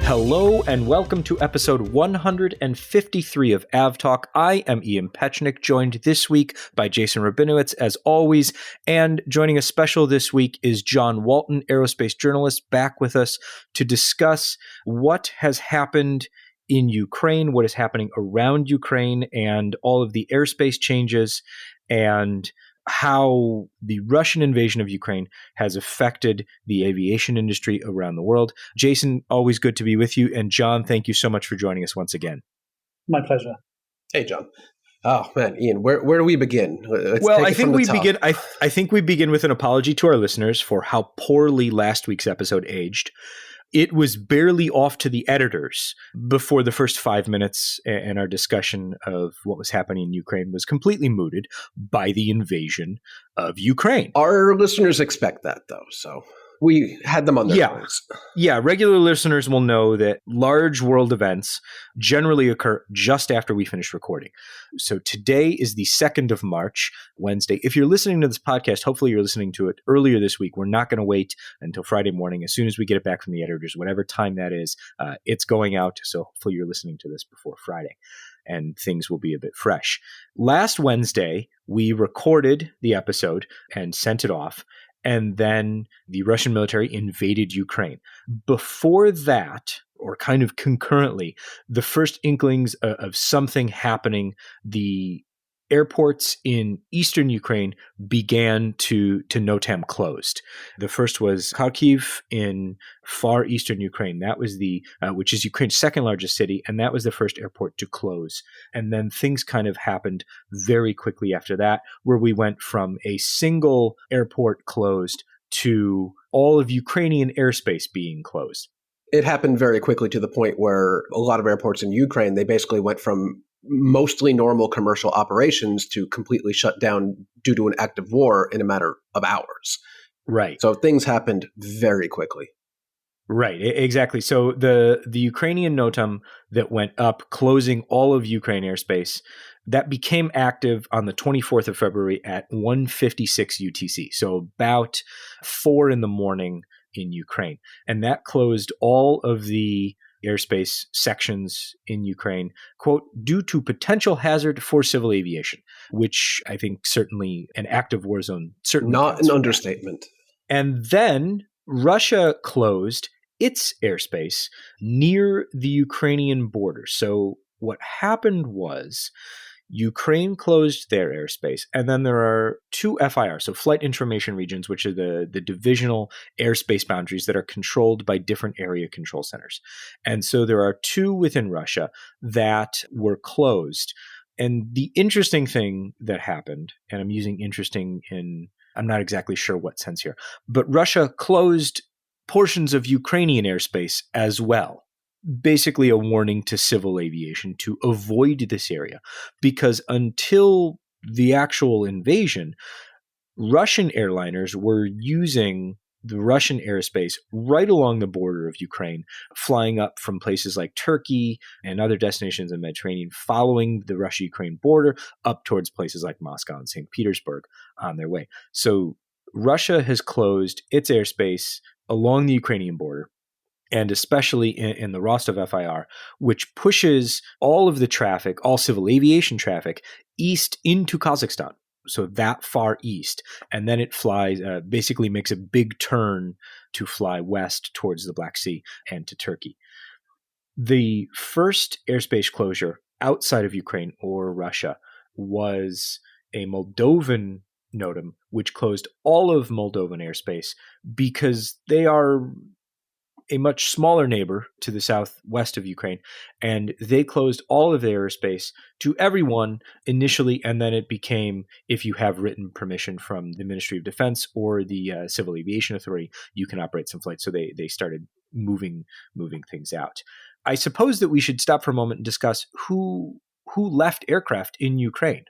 Hello and welcome to episode 153 of AvTalk. I am Ian Petchnick, joined this week by Jason Rabinowitz, as always. And joining us special this week is John Walton, aerospace journalist, back with us to discuss what has happened in Ukraine, what is happening around Ukraine, and all of the airspace changes, and how the Russian invasion of Ukraine has affected the aviation industry around the world. Jason, always good to be with you. And John, thank you so much for joining us once again. My pleasure. Hey, John. Oh, man, Ian, where do we begin? I think we begin with an apology to our listeners for how poorly last week's episode aged. It was barely off to the editors before the first 5 minutes, and our discussion of what was happening in Ukraine was completely mooted by the invasion of Ukraine. Our listeners expect that, though, so we had them on their minds. Yeah, regular listeners will know that large world events generally occur just after we finish recording. So today is the 2nd of March, Wednesday. If you're listening to this podcast, hopefully you're listening to it earlier this week. We're not going to wait until Friday morning. As soon as we get it back from the editors, whatever time that is, it's going out. So hopefully you're listening to this before Friday and things will be a bit fresh. Last Wednesday, we recorded the episode and sent it off. And then the Russian military invaded Ukraine. Before that, or kind of concurrently, the first inklings of something happening, the airports in eastern Ukraine began to NOTAM closed. The first was Kharkiv in far eastern Ukraine. That was which is Ukraine's second largest city, and that was the first airport to close. And then things kind of happened very quickly after that, where we went from a single airport closed to all of Ukrainian airspace being closed. It happened very quickly to the point where a lot of airports in Ukraine, they basically went from mostly normal commercial operations to completely shut down due to an act of war in a matter of hours. Right. So things happened very quickly. Right, exactly. So the Ukrainian NOTAM that went up, closing all of Ukraine airspace, that became active on the 24th of February at 1:56 UTC. So about 4 in the morning in Ukraine. And that closed all of the airspace sections in Ukraine, quote, due to potential hazard for civil aviation, which I think certainly an active war zone certainly not an understatement. And then Russia closed its airspace near the Ukrainian border. So what happened was Ukraine closed their airspace, and then there are 2 FIR, so flight information regions, which are the divisional airspace boundaries that are controlled by different area control centers. And so there are 2 within Russia that were closed. And the interesting thing that happened, and I'm using interesting I'm not exactly sure what sense here, but Russia closed portions of Ukrainian airspace as well. Basically a warning to civil aviation to avoid this area, because until the actual invasion, Russian airliners were using the Russian airspace right along the border of Ukraine, flying up from places like Turkey and other destinations in the Mediterranean, following the Russia-Ukraine border up towards places like Moscow and St. Petersburg on their way. So Russia has closed its airspace along the Ukrainian border, and especially in the Rostov FIR, which pushes all of the traffic, all civil aviation traffic, east into Kazakhstan. So that far east. And then it flies, basically makes a big turn to fly west towards the Black Sea and to Turkey. The first airspace closure outside of Ukraine or Russia was a Moldovan NOTAM, which closed all of Moldovan airspace because they are a much smaller neighbor to the southwest of Ukraine, and they closed all of their airspace to everyone initially, and then it became, if you have written permission from the Ministry of Defense or the Civil Aviation Authority, you can operate some flights. So they started moving things out. I suppose that we should stop for a moment and discuss who left aircraft in Ukraine.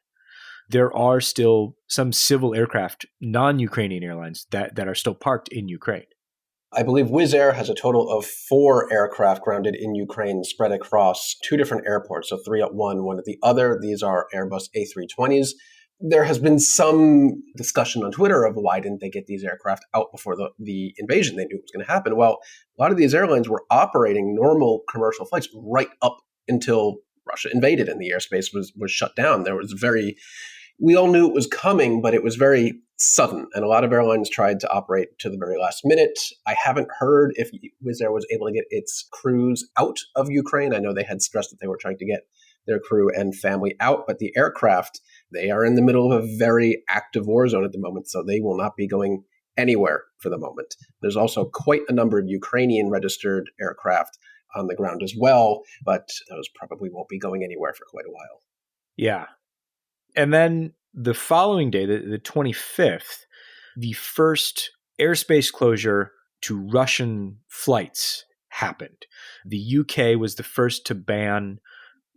There are still some civil aircraft, non-Ukrainian airlines that are still parked in Ukraine. I believe Wizz Air has a total of 4 aircraft grounded in Ukraine spread across 2 different airports, so 3 at one at the other. These are Airbus A320s. There has been some discussion on Twitter of why didn't they get these aircraft out before the invasion? They knew it was going to happen. Well, a lot of these airlines were operating normal commercial flights right up until Russia invaded and the airspace was shut down. We all knew it was coming, but it was very sudden. And a lot of airlines tried to operate to the very last minute. I haven't heard if Wizz Air was able to get its crews out of Ukraine. I know they had stressed that they were trying to get their crew and family out, but the aircraft, they are in the middle of a very active war zone at the moment, so they will not be going anywhere for the moment. There's also quite a number of Ukrainian registered aircraft on the ground as well, but those probably won't be going anywhere for quite a while. Yeah. And then the following day, the 25th, the first airspace closure to Russian flights happened. The UK was the first to ban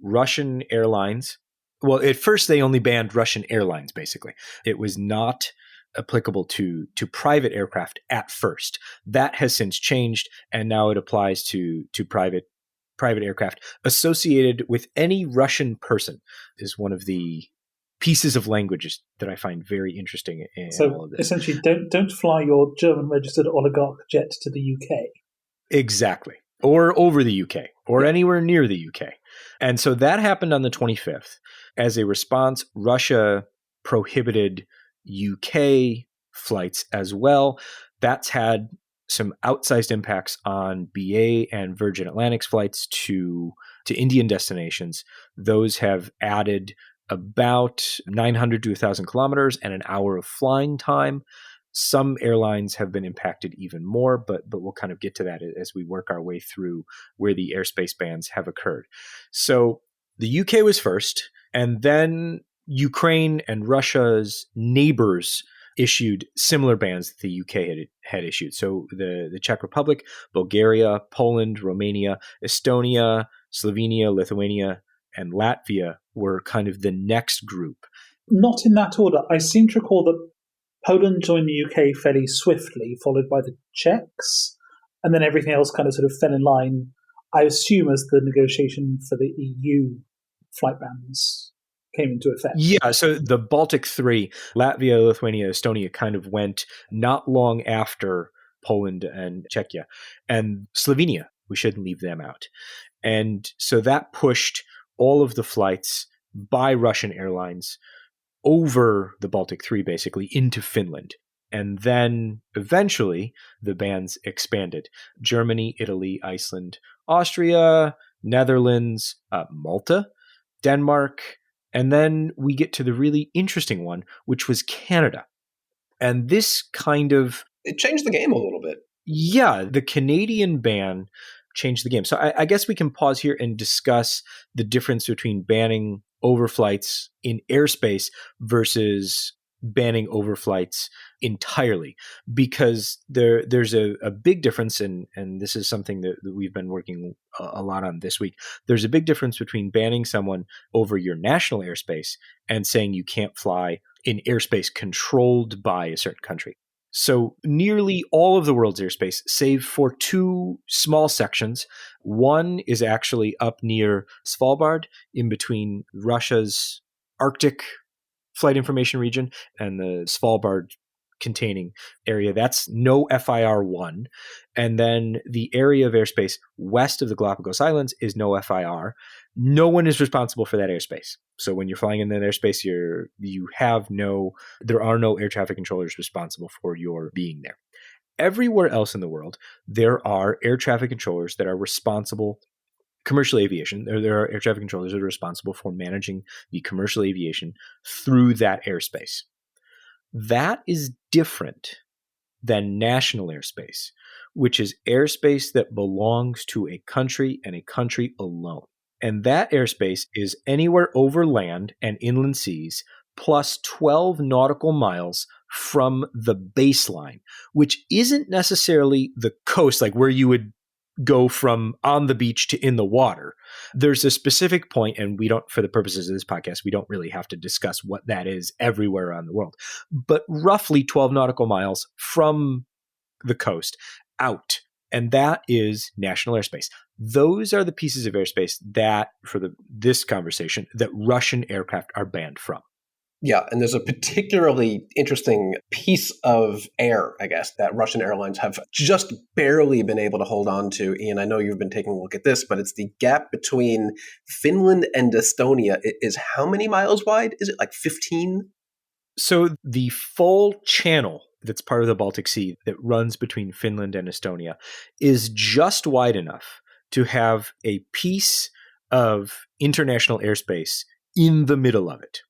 Russian airlines. Well, at first they only banned Russian airlines, basically. It was not applicable to private aircraft at first. That has since changed, and now it applies to private aircraft associated with any Russian person, is one of the pieces of languages that I find very interesting in all of this. Essentially, don't fly your German-registered oligarch jet to the UK. Exactly. Or over the UK, or anywhere near the UK. And so that happened on the 25th. As a response, Russia prohibited UK flights as well. That's had some outsized impacts on BA and Virgin Atlantic's flights to Indian destinations. Those have added about 900 to 1,000 kilometers and an hour of flying time. Some airlines have been impacted even more, but we'll kind of get to that as we work our way through where the airspace bans have occurred. So the UK was first, and then Ukraine and Russia's neighbors issued similar bans that the UK had issued. So the Czech Republic, Bulgaria, Poland, Romania, Estonia, Slovenia, Lithuania, and Latvia were kind of the next group. Not in that order. I seem to recall that Poland joined the UK fairly swiftly, followed by the Czechs, and then everything else kind of sort of fell in line, I assume, as the negotiation for the EU flight bans came into effect. Yeah, so the Baltic Three, Latvia, Lithuania, Estonia, kind of went not long after Poland and Czechia. And Slovenia, we shouldn't leave them out. And so that pushed all of the flights by Russian airlines over the Baltic Three, basically, into Finland. And then eventually the bans expanded. Germany, Italy, Iceland, Austria, Netherlands, Malta, Denmark, and then we get to the really interesting one, which was Canada. And this kind of... It changed the game a little bit. Yeah, the Canadian ban changed the game. So I guess we can pause here and discuss the difference between banning overflights in airspace versus banning overflights entirely, because there's a big difference, and this is something that we've been working a lot on this week. There's a big difference between banning someone over your national airspace and saying you can't fly in airspace controlled by a certain country. So nearly all of the world's airspace, save for two small sections. One is actually up near Svalbard, in between Russia's Arctic flight information region and the Svalbard containing area. That's no FIR1. And then the area of airspace west of the Galapagos Islands is no FIR. No one is responsible for that airspace. So when you're flying in that airspace, there are no air traffic controllers responsible for your being there. Everywhere else in the world, there are air traffic controllers that are responsible. Commercial aviation, there are air traffic controllers that are responsible for managing the commercial aviation through that airspace. That is different than national airspace, which is airspace that belongs to a country and a country alone. And that airspace is anywhere over land and inland seas plus 12 nautical miles from the baseline, which isn't necessarily the coast, like where you would go from on the beach to in the water. There's a specific point, and we don't, for the purposes of this podcast, we don't really have to discuss what that is everywhere around the world, but roughly 12 nautical miles from the coast out. And that is national airspace. Those are the pieces of airspace that, for this conversation, that Russian aircraft are banned from. Yeah, and there's a particularly interesting piece of air, I guess, that Russian airlines have just barely been able to hold on to. Ian, I know you've been taking a look at this, but it's the gap between Finland and Estonia. It is how many miles wide? Is it like 15? So the full channel that's part of the Baltic Sea that runs between Finland and Estonia is just wide enough to have a piece of international airspace in the middle of it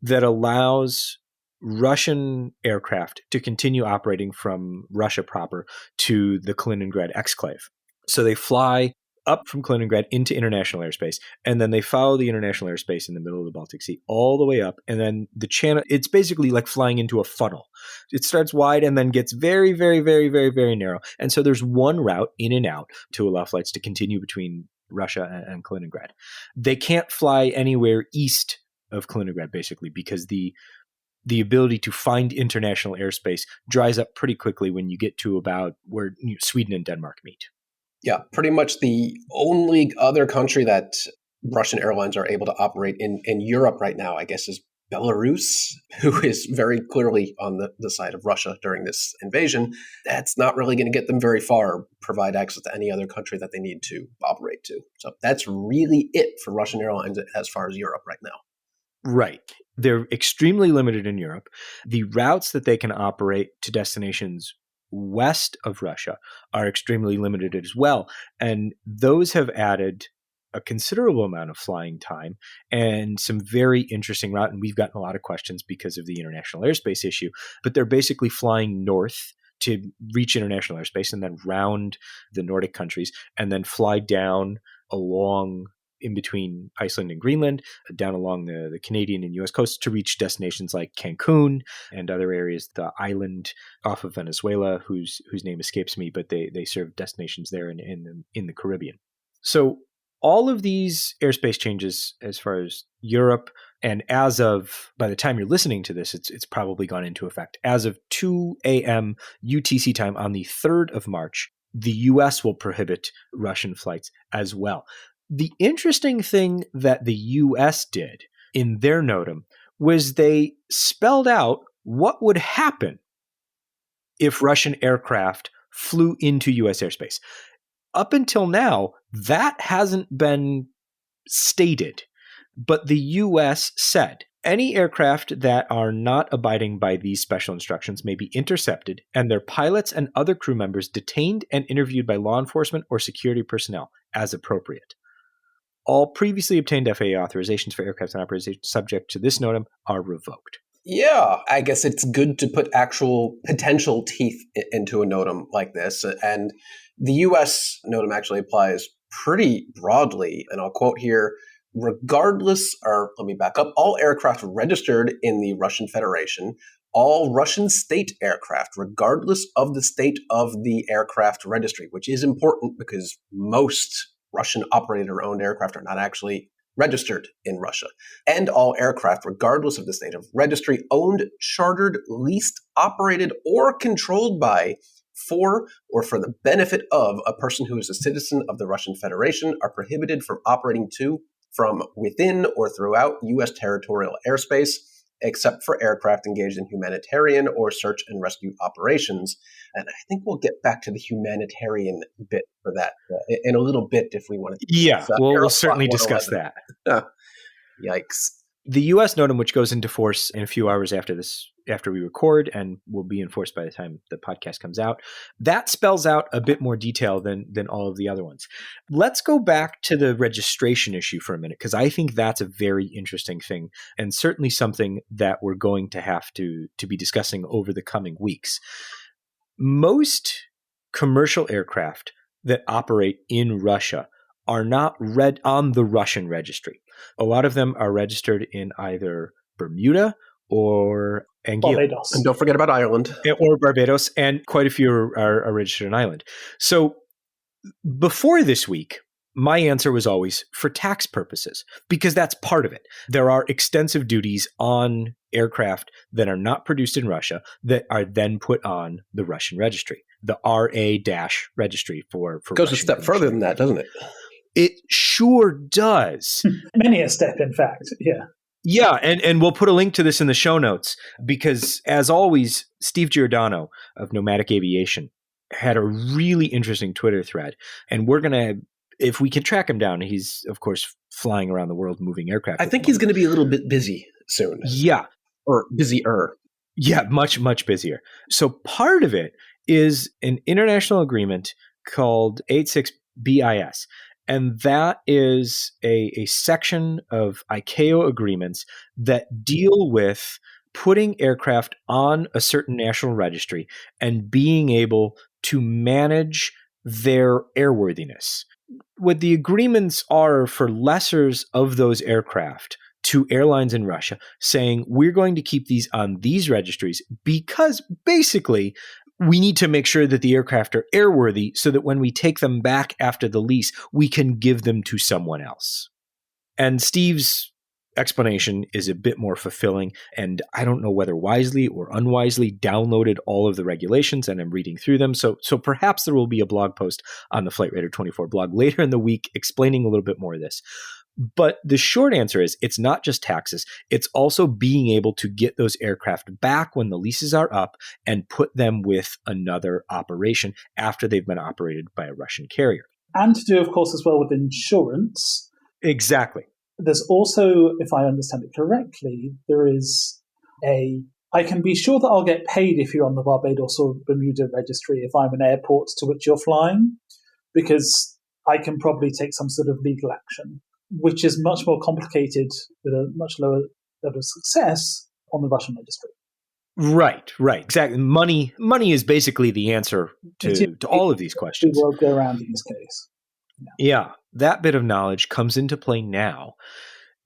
that allows Russian aircraft to continue operating from Russia proper to the Kaliningrad exclave. So they fly up from Kaliningrad into international airspace, and then they follow the international airspace in the middle of the Baltic Sea all the way up, and then the channel, it's basically like flying into a funnel. It starts wide and then gets very, very, very, very, very narrow. And so there's one route in and out to allow flights to continue between Russia and Kaliningrad. They can't fly anywhere east of Kaliningrad, basically, because the ability to find international airspace dries up pretty quickly when you get to about where Sweden and Denmark meet. Yeah, pretty much the only other country that Russian airlines are able to operate in Europe right now, I guess, is Belarus, who is very clearly on the side of Russia during this invasion. That's not really going to get them very far, provide access to any other country that they need to operate to. So that's really it for Russian airlines as far as Europe right now. Right. They're extremely limited in Europe. The routes that they can operate to destinations west of Russia are extremely limited as well. And those have added a considerable amount of flying time and some very interesting route. And we've gotten a lot of questions because of the international airspace issue, but they're basically flying north to reach international airspace and then round the Nordic countries and then fly down along in between Iceland and Greenland, down along the Canadian and U.S. coast to reach destinations like Cancun and other areas, the island off of Venezuela, whose name escapes me, but they serve destinations there in the Caribbean. So all of these airspace changes as far as Europe, and as of, by the time you're listening to this, it's probably gone into effect. As of 2 a.m. UTC time on the 3rd of March, the U.S. will prohibit Russian flights as well. The interesting thing that the U.S. did in their NOTAM was they spelled out what would happen if Russian aircraft flew into U.S. airspace. Up until now, that hasn't been stated, but the U.S. said any aircraft that are not abiding by these special instructions may be intercepted and their pilots and other crew members detained and interviewed by law enforcement or security personnel as appropriate. All previously obtained FAA authorizations for aircraft and operations subject to this NOTAM are revoked. Yeah, I guess it's good to put actual potential teeth into a NOTAM like this. And the U.S. NOTAM actually applies pretty broadly. And I'll quote here, regardless, or let me back up, all aircraft registered in the Russian Federation, all Russian state aircraft, regardless of the state of the aircraft registry, which is important because most Russian operator-owned aircraft are not actually registered in Russia, and all aircraft, regardless of the state of registry, owned, chartered, leased, operated, or controlled by, for, or for the benefit of a person who is a citizen of the Russian Federation are prohibited from operating to, from within, or throughout U.S. territorial airspace, except for aircraft engaged in humanitarian or search and rescue operations. And I think we'll get back to the humanitarian bit for that in a little bit if we want to. Yeah, we'll certainly discuss that. Yikes. The U.S. NOTAM, which goes into force in a few hours after we record and will be enforced by the time the podcast comes out, that spells out a bit more detail than all of the other ones. Let's go back to the registration issue for a minute, because I think that's a very interesting thing and certainly something that we're going to have to be discussing over the coming weeks. Most commercial aircraft that operate in Russia are not read on the Russian registry. A lot of them are registered in either Bermuda or Anguilla. Barbados. And don't forget about Ireland. Or Barbados, and quite a few are registered in Ireland. So before this week, my answer was always for tax purposes, because that's part of it. There are extensive duties on aircraft that are not produced in Russia that are then put on the Russian registry, the RA-registry for Goes Russian a step further than that, doesn't it? It sure does. Many a step, in fact. Yeah. Yeah, and we'll put a link to this in the show notes because, as always, Steve Giordano of Nomadic Aviation had a really interesting Twitter thread. And we're going to, if we can track him down, he's, of course, flying around the world moving aircraft. I think he's going to be a little bit busy soon. Yeah. Or busier. Yeah, much, much busier. So part of it is an international agreement called 86 BIS. And that is a section of ICAO agreements that deal with putting aircraft on a certain national registry and being able to manage their airworthiness. What the agreements are for lessors of those aircraft to airlines in Russia saying, we're going to keep these on these registries because basically we need to make sure that the aircraft are airworthy so that when we take them back after the lease, we can give them to someone else. And Steve's explanation is a bit more fulfilling, and I don't know whether wisely or unwisely downloaded all of the regulations, and I'm reading through them. So perhaps there will be a blog post on the Flight Radar 24 blog later in the week explaining a little bit more of this. But the short answer is it's not just taxes. It's also being able to get those aircraft back when the leases are up and put them with another operation after they've been operated by a Russian carrier. And to do, of course, as well with insurance. Exactly. There's also, if I understand it correctly, there is I can be sure that I'll get paid if you're on the Barbados or Bermuda registry if I'm an airport to which you're flying, because I can probably take some sort of legal action, which is much more complicated with a much lower level of success on the Russian registry. Right. Exactly. Money is basically the answer to all of these questions. The world go around in this case. Yeah, that bit of knowledge comes into play now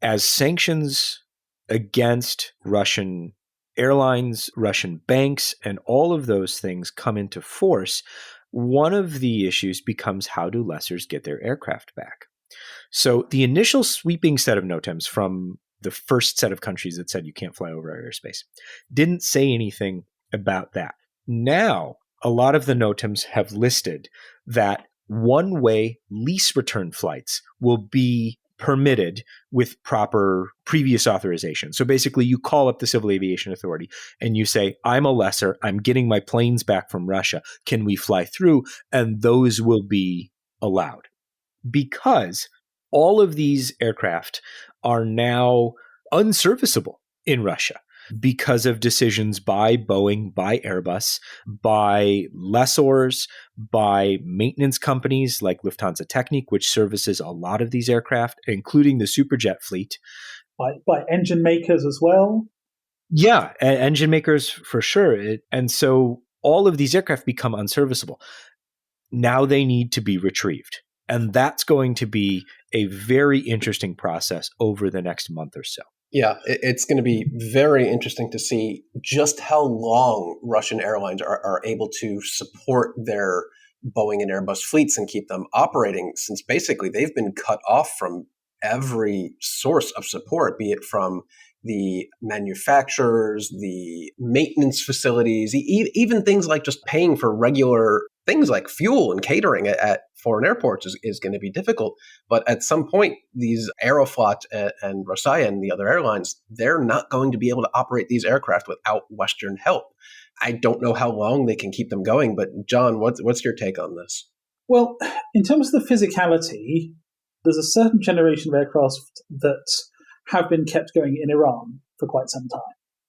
as sanctions against Russian airlines, Russian banks, and all of those things come into force. One of the issues becomes how do lessors get their aircraft back? So the initial sweeping set of NOTAMs from the first set of countries that said you can't fly over our airspace didn't say anything about that. Now, a lot of the NOTAMs have listed that one-way lease return flights will be permitted with proper previous authorization. So basically, you call up the Civil Aviation Authority and you say, I'm a lessor, I'm getting my planes back from Russia, can we fly through? And those will be allowed. Because all of these aircraft are now unserviceable in Russia because of decisions by Boeing, by Airbus, by lessors, by maintenance companies like Lufthansa Technik, which services a lot of these aircraft, including the Superjet fleet. By engine makers as well? Yeah, engine makers for sure. And so all of these aircraft become unserviceable. Now they need to be retrieved. And that's going to be a very interesting process over the next month or so. Yeah, it's going to be very interesting to see just how long Russian airlines are able to support their Boeing and Airbus fleets and keep them operating, since basically they've been cut off from every source of support, be it from the manufacturers, the maintenance facilities, even things like just paying for regular things like fuel and catering at foreign airports is going to be difficult. But at some point, these Aeroflot and Rosaia and the other airlines, they're not going to be able to operate these aircraft without Western help. I don't know how long they can keep them going, but John, what's your take on this? Well, in terms of the physicality, there's a certain generation of aircraft that have been kept going in Iran for quite some time,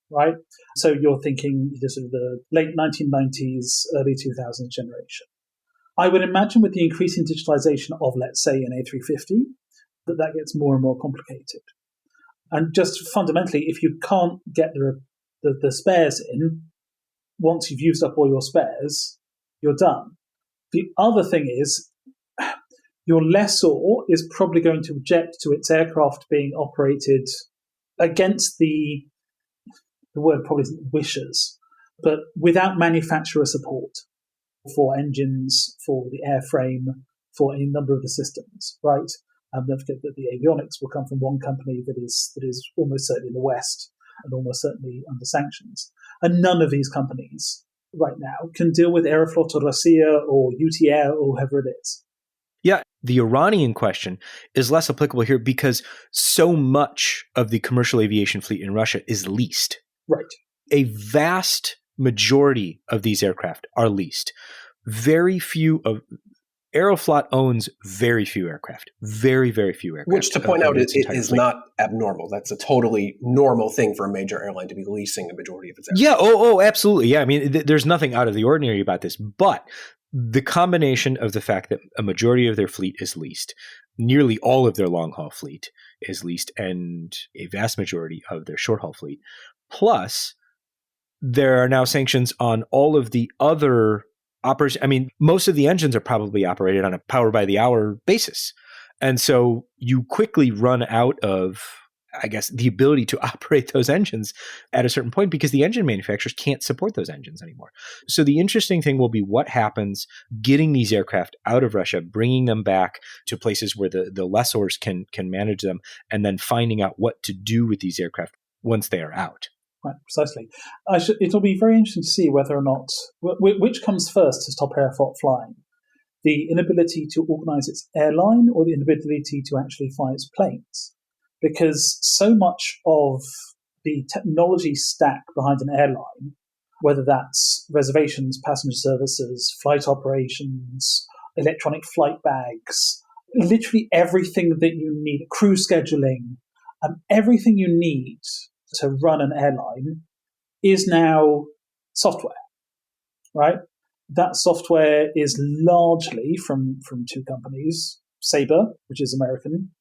right? So you're thinking sort of the late 1990s, early 2000s generation. I would imagine with the increasing digitalization of, let's say, an A350, that gets more and more complicated. And just fundamentally, if you can't get the spares in, once you've used up all your spares, you're done. The other thing is, your lessor is probably going to object to its aircraft being operated against the word probably isn't wishes, but without manufacturer support for engines, for the airframe, for any number of the systems, right? Don't forget that the avionics will come from one company that is almost certainly in the West and almost certainly under sanctions. And none of these companies right now can deal with Aeroflot or Rossiya or UTR or whoever it is. Yeah, the Iranian question is less applicable here because so much of the commercial aviation fleet in Russia is leased. Right. A vast majority of these aircraft are leased. Very few of Aeroflot owns very few aircraft, very, very few aircraft. Which, to point out, it is not abnormal. That's a totally normal thing for a major airline to be leasing a majority of its aircraft. Yeah, oh, absolutely. Yeah, I mean, there's nothing out of the ordinary about this, but the combination of the fact that a majority of their fleet is leased, nearly all of their long-haul fleet is leased, and a vast majority of their short-haul fleet, plus there are now sanctions on all of the other I mean, most of the engines are probably operated on a power by the hour basis. And so you quickly run out of, I guess, the ability to operate those engines at a certain point because the engine manufacturers can't support those engines anymore. So the interesting thing will be what happens getting these aircraft out of Russia, bringing them back to places where the lessors can manage them, and then finding out what to do with these aircraft once they are out. Right, precisely. It'll be very interesting to see whether or not, which comes first to stop Aeroflot flying, the inability to organise its airline or the inability to actually fly its planes. Because so much of the technology stack behind an airline, whether that's reservations, passenger services, flight operations, electronic flight bags, literally everything that you need, crew scheduling, everything you need to run an airline is now software, right? That software is largely from two companies, Sabre, which is American,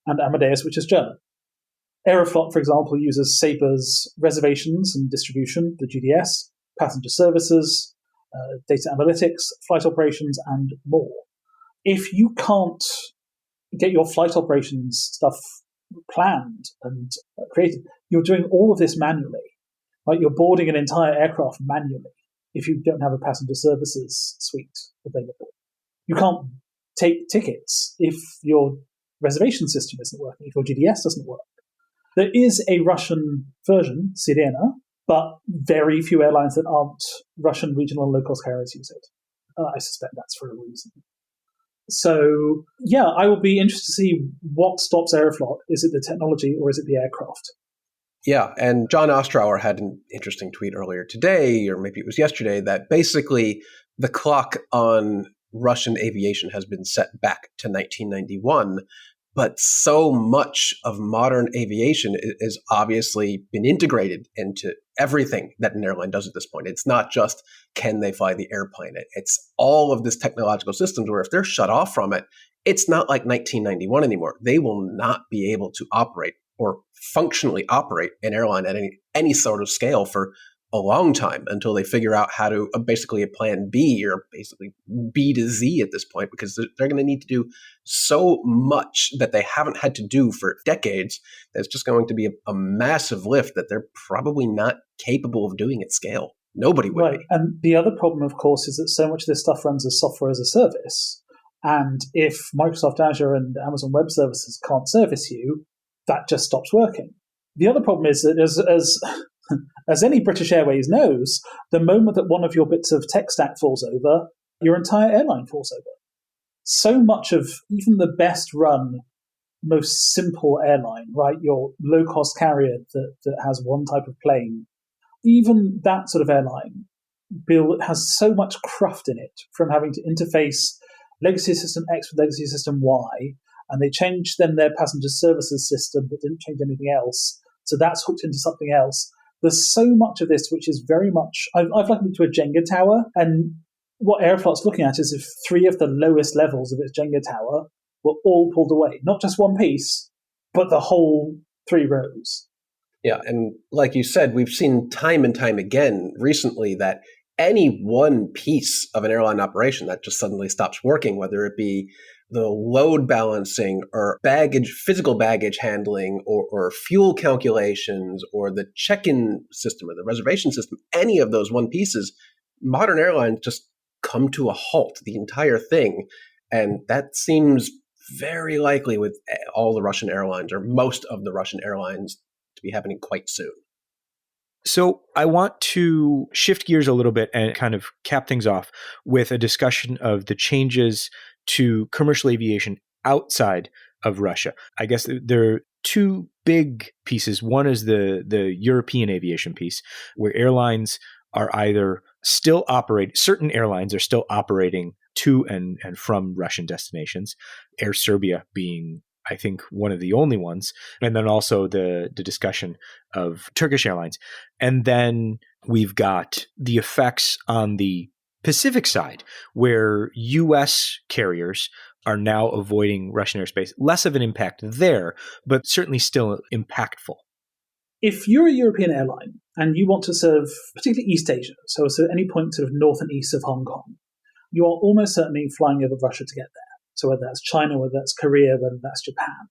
and Amadeus, which is German. Aeroflot, for example, uses Sabre's reservations and distribution, the GDS, passenger services, data analytics, flight operations, and more. If you can't get your flight operations stuff planned and created, you're doing all of this manually. Right? You're boarding an entire aircraft manually if you don't have a passenger services suite available. You can't take tickets if your reservation system isn't working, if your GDS doesn't work. There is a Russian version, Sirena, but very few airlines that aren't Russian regional and low-cost carriers use it. I suspect that's for a reason. So, yeah, I will be interested to see what stops Aeroflot. Is it the technology or is it the aircraft? Yeah, and John Ostrower had an interesting tweet earlier today, or maybe it was yesterday, that basically the clock on Russian aviation has been set back to 1991, but so much of modern aviation is obviously been integrated into everything that an airline does at this point. It's not just can they fly the airplane. It's all of this technological systems where if they're shut off from it, it's not like 1991 anymore. They will not be able to operate or functionally operate an airline at any sort of scale for a long time until they figure out how to basically a plan B or basically B to Z at this point, because they're going to need to do so much that they haven't had to do for decades. That's just going to be a massive lift that they're probably not capable of doing at scale. Nobody would be. And the other problem, of course, is that so much of this stuff runs as software as a service. And if Microsoft Azure and Amazon Web Services can't service you, that just stops working. The other problem is that as any British Airways knows, the moment that one of your bits of tech stack falls over, your entire airline falls over. So much of even the best run, most simple airline, right, your low-cost carrier that has one type of plane, even that sort of airline has so much cruft in it from having to interface legacy system X with legacy system Y, and they changed then their passenger services system but didn't change anything else. So that's hooked into something else. There's so much of this which is very much, I've likened it to a Jenga tower, and what Aeroflot's looking at is if 3 of the lowest levels of its Jenga tower were all pulled away, not just one piece, but the whole 3 rows. Yeah, and like you said, we've seen time and time again recently that any one piece of an airline operation that just suddenly stops working, whether it be the load balancing or physical baggage handling or fuel calculations or the check-in system or the reservation system, any of those one pieces, modern airlines just come to a halt, the entire thing. And that seems very likely with all the Russian airlines or most of the Russian airlines to be happening quite soon. So I want to shift gears a little bit and kind of cap things off with a discussion of the changes to commercial aviation outside of Russia. I guess there are two big pieces. One is the European aviation piece, where airlines are either still operating, certain airlines are still operating to and from Russian destinations, Air Serbia being, I think, one of the only ones. And then also the discussion of Turkish Airlines. And then we've got the effects on the Pacific side, where U.S. carriers are now avoiding Russian airspace. Less of an impact there, but certainly still impactful. If you're a European airline and you want to serve particularly East Asia, so any point sort of north and east of Hong Kong, you are almost certainly flying over Russia to get there. So whether that's China, whether that's Korea, whether that's Japan.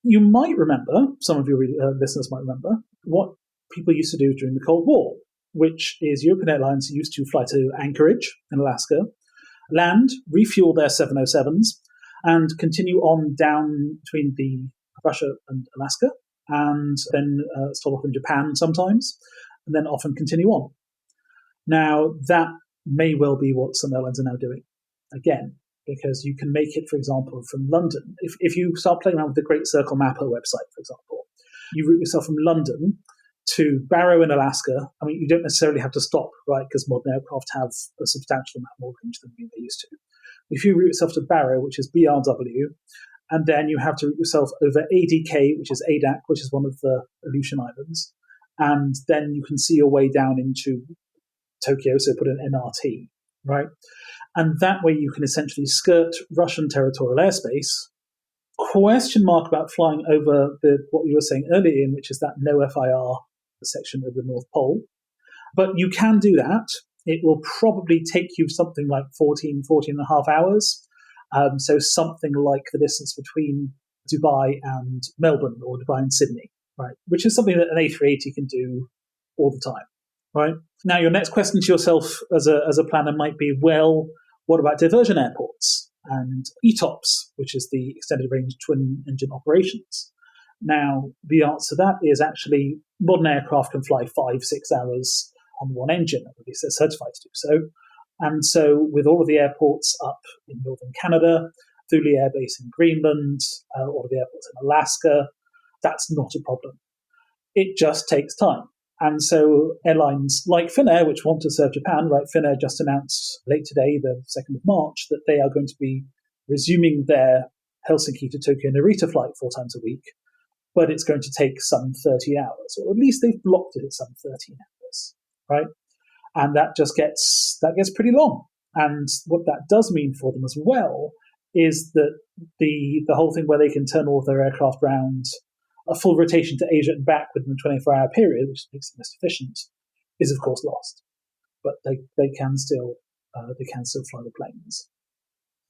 You might remember, some of your listeners might remember, what people used to do during the Cold War, which is European airlines used to fly to Anchorage in Alaska, land, refuel their 707s, and continue on down between Russia and Alaska, and then stop off in Japan sometimes, and then often continue on. Now, that may well be what some airlines are now doing, again, because you can make it, for example, from London. If you start playing around with the Great Circle Mapper website, for example, you route yourself from London to Barrow in Alaska. I mean, you don't necessarily have to stop, right, because modern aircraft have a substantial amount more range than they used to. If you route yourself to Barrow, which is BRW, and then you have to route yourself over ADK, which is ADAC, which is one of the Aleutian Islands, and then you can see your way down into Tokyo, so put an NRT, right? And that way you can essentially skirt Russian territorial airspace. Question mark about flying over what you were saying earlier, Ian, which is that no FIR section of the North Pole. But you can do that. It will probably take you something like 14 and a half hours. So something like the distance between Dubai and Melbourne, or Dubai and Sydney, right? Which is something that an A380 can do all the time, right? Now, your next question to yourself as a planner might be, well, what about diversion airports and ETOPS, which is the extended range twin engine operations? Now, the answer to that is actually modern aircraft can fly 5-6 hours on one engine, at least they're certified to do so. And so with all of the airports up in northern Canada, Thule Air Base in Greenland, all of the airports in Alaska, that's not a problem. It just takes time. And so airlines like Finnair, which want to serve Japan, right? Finnair just announced late today, the 2nd of March, that they are going to be resuming their Helsinki to Tokyo Narita flight 4 times a week, but it's going to take some 30 hours, or at least they've blocked it at some 13 hours, right? And that gets pretty long. And what that does mean for them as well is that the whole thing where they can turn all of their aircraft round a full rotation to Asia and back within a 24-hour period, which makes it less efficient, is of course lost. But they can still fly the planes.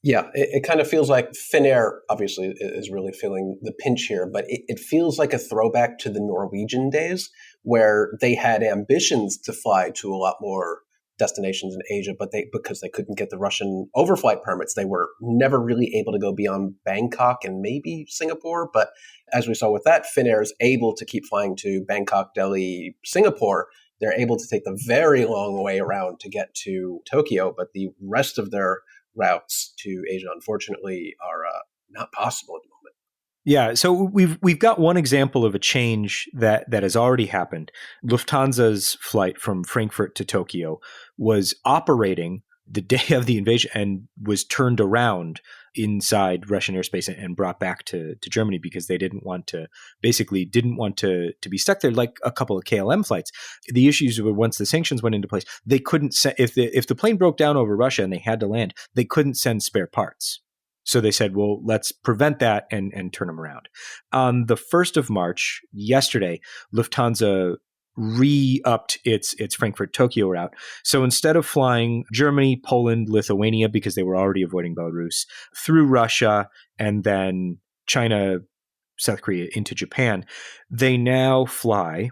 Yeah, it kind of feels like Finnair obviously is really feeling the pinch here, but it feels like a throwback to the Norwegian days where they had ambitions to fly to a lot more destinations in Asia, but because they couldn't get the Russian overflight permits, they were never really able to go beyond Bangkok and maybe Singapore. But as we saw with that, Finnair is able to keep flying to Bangkok, Delhi, Singapore. They're able to take the very long way around to get to Tokyo, but the rest of their routes to Asia, unfortunately, are not possible at the moment. Yeah, so we've got one example of a change that has already happened. Lufthansa's flight from Frankfurt to Tokyo was operating the day of the invasion and was turned around inside Russian airspace and brought back to Germany because they didn't want to be stuck there like a couple of KLM flights. The issues were once the sanctions went into place, they couldn't if the plane broke down over Russia and they had to land, they couldn't send spare parts. So they said, well, let's prevent that and turn them around. On the 1st of March, yesterday, Lufthansa re-upped its Frankfurt-Tokyo route. So instead of flying Germany, Poland, Lithuania, because they were already avoiding Belarus, through Russia and then China, South Korea into Japan, they now fly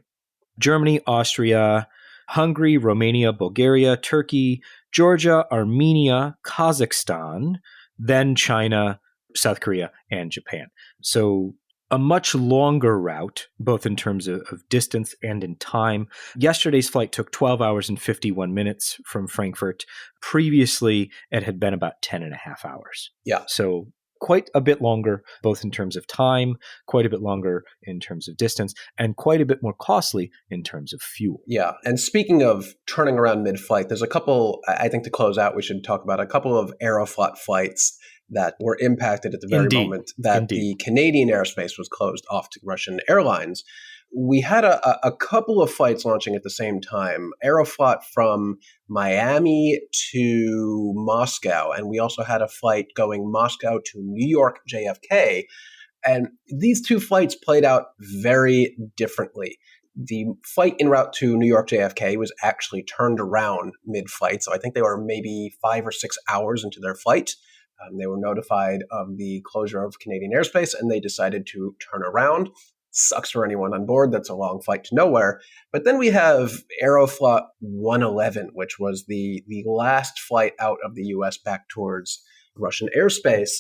Germany, Austria, Hungary, Romania, Bulgaria, Turkey, Georgia, Armenia, Kazakhstan, then China, South Korea, and Japan. So a much longer route, both in terms of distance and in time. Yesterday's flight took 12 hours and 51 minutes from Frankfurt. Previously, it had been about 10 and a half hours. Yeah. So quite a bit longer, both in terms of time, quite a bit longer in terms of distance, and quite a bit more costly in terms of fuel. Yeah. And speaking of turning around mid-flight, there's a couple, I think to close out, we should talk about a couple of Aeroflot flights that were impacted at the very moment that the Canadian airspace was closed off to Russian airlines. We had a couple of flights launching at the same time, Aeroflot from Miami to Moscow, and we also had a flight going Moscow to New York JFK. And these two flights played out very differently. The flight en route to New York JFK was actually turned around mid-flight, so I think they were maybe 5 or 6 hours into their flight. They were notified of the closure of Canadian airspace, and they decided to turn around. Sucks for anyone on board. That's a long flight to nowhere. But then we have Aeroflot 111, which was the last flight out of the U.S. back towards Russian airspace,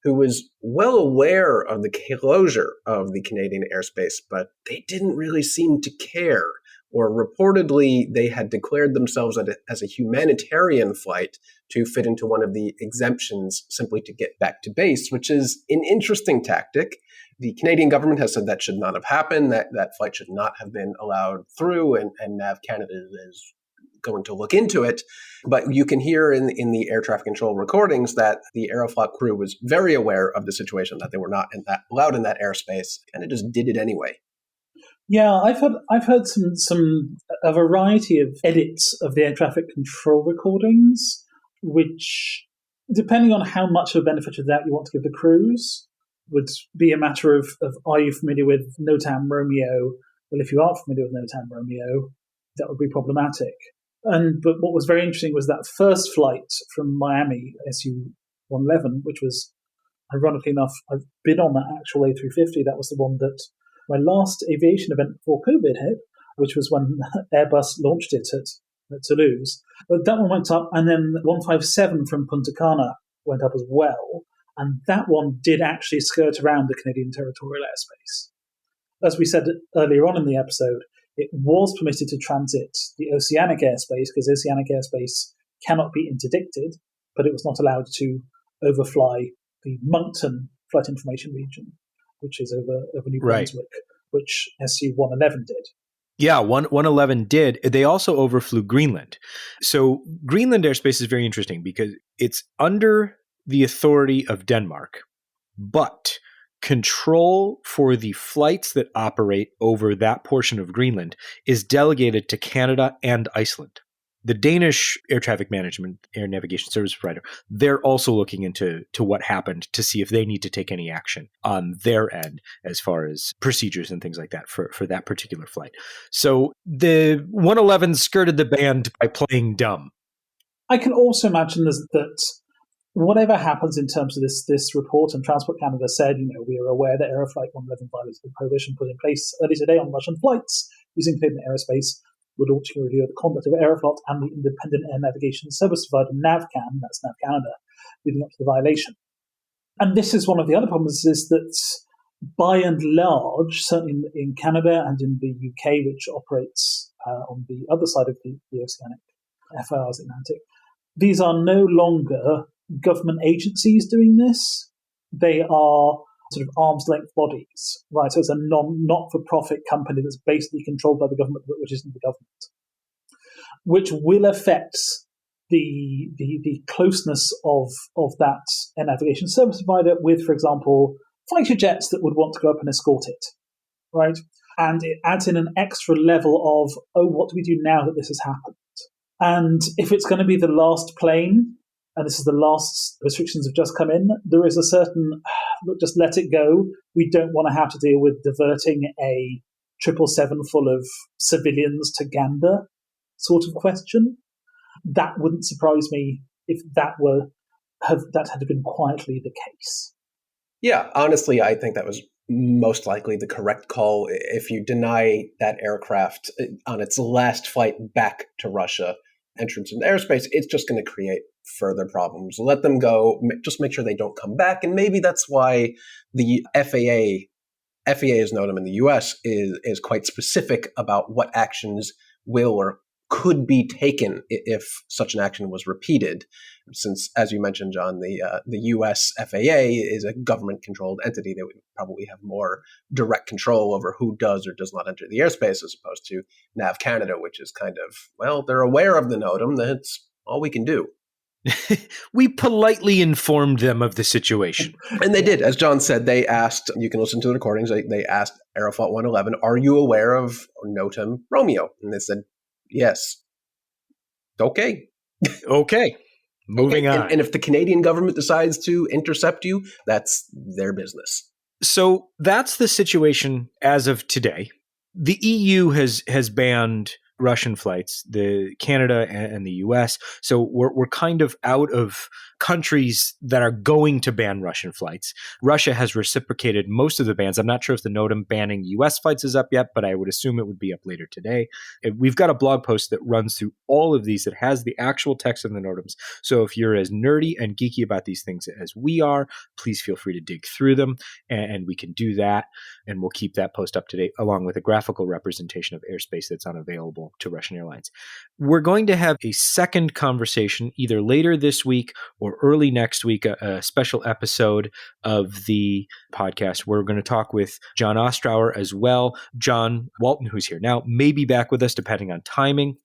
who was well aware of the closure of the Canadian airspace, but they didn't really seem to care. Or reportedly, they had declared themselves as a humanitarian flight to fit into one of the exemptions simply to get back to base, which is an interesting tactic. The Canadian government has said that should not have happened, that flight should not have been allowed through, and NAV Canada is going to look into it. But you can hear in the air traffic control recordings that the Aeroflot crew was very aware of the situation, that they were not allowed in that airspace, and it just did it anyway. Yeah, I've heard a variety of edits of the air traffic control recordings, which, depending on how much of a benefit of that you want to give the crews, would be a matter of are you familiar with NOTAM Romeo? Well, if you aren't familiar with NOTAM Romeo, that would be problematic. But what was very interesting was that first flight from Miami, SU-111, which was, ironically enough, I've been on that actual A350. That was the one that my last aviation event before COVID hit, which was when Airbus launched it at Toulouse. But that one went up, and then 157 from Punta Cana went up as well. And that one did actually skirt around the Canadian territorial airspace. As we said earlier on in the episode, it was permitted to transit the oceanic airspace because oceanic airspace cannot be interdicted, but it was not allowed to overfly the Moncton flight information region, which is over New Brunswick, which SU-111 did. Yeah, 111 did. They also overflew Greenland. So Greenland airspace is very interesting because it's under the authority of Denmark, but control for the flights that operate over that portion of Greenland is delegated to Canada and Iceland. The Danish air traffic management, air navigation service provider, they're also looking into what happened to see if they need to take any action on their end as far as procedures and things like that for that particular flight. So the 111 skirted the ban by playing dumb. I can also imagine that whatever happens in terms of this report, and Transport Canada said, we are aware that Aeroflight 111 violated the prohibition put in place earlier today on Russian flights using Canadian airspace. We're launching a review of the conduct of Aeroflot and the independent air navigation service provider NavCan, that's NAV Canada, leading up to the violation. And this is one of the other problems, is that by and large, certainly in Canada and in the UK, which operates on the other side of the oceanic, FIR's Atlantic, these are no longer government agencies doing this. They are sort of arm's length bodies, right? So it's a not-for-profit company that's basically controlled by the government, which isn't the government, which will affect the closeness of that air navigation service provider with, for example, fighter jets that would want to go up and escort it, right? And it adds in an extra level of, what do we do now that this has happened? And if it's going to be the last plane, and this is the last restrictions have just come in, there is a certain, look, just let it go. We don't want to have to deal with diverting a 777 full of civilians to Gander sort of question. That wouldn't surprise me if that had been quietly the case. Yeah, honestly, I think that was most likely the correct call. If you deny that aircraft on its last flight back to Russia entrance into airspace, it's just going to create further problems. Let them go, just make sure they don't come back. And maybe that's why the FAA FAA's NOTAM in the US is quite specific about what actions will or could be taken if such an action was repeated. Since, as you mentioned, John, the US FAA is a government-controlled entity that would probably have more direct control over who does or does not enter the airspace, as opposed to NAV Canada, which is kind of, well, they're aware of the NOTAM, that's all we can do. We politely informed them of the situation. And they did. As John said, they asked, you can listen to the recordings, they asked Aeroflot 111, are you aware of NOTAM Romeo? And they said, yes. Okay. Okay. Moving on. And if the Canadian government decides to intercept you, that's their business. So that's the situation as of today. The EU has banned Russian flights, the Canada and the US. So we're kind of out of countries that are going to ban Russian flights. Russia has reciprocated most of the bans. I'm not sure if the NOTAM banning US flights is up yet, but I would assume it would be up later today. We've got a blog post that runs through all of these that has the actual text of the NOTAMs. So if you're as nerdy and geeky about these things as we are, please feel free to dig through them, and we can do that. And we'll keep that post up to date along with a graphical representation of airspace that's unavailable to Russian airlines. We're going to have a second conversation either later this week or early next week, a special episode of the podcast. We're going to talk with John Ostrower as well. John Walton, who's here now, may be back with us depending on timing.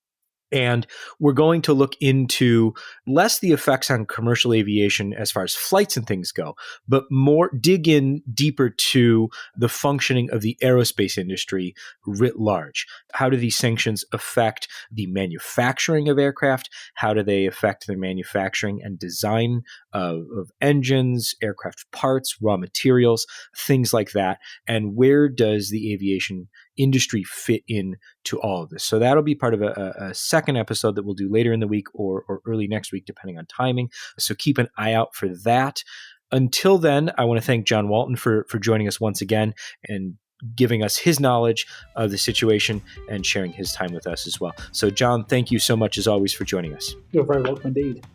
And we're going to look into less the effects on commercial aviation as far as flights and things go, but more dig in deeper to the functioning of the aerospace industry writ large. How do these sanctions affect the manufacturing of aircraft? How do they affect the manufacturing and design of engines, aircraft parts, raw materials, things like that? And where does the aviation industry fit in to all of this? So that'll be part of a second episode that we'll do later in the week or early next week, depending on timing. So keep an eye out for that. Until then, I want to thank John Walton for joining us once again and giving us his knowledge of the situation and sharing his time with us as well. So John, thank you so much as always for joining us. You're very welcome indeed.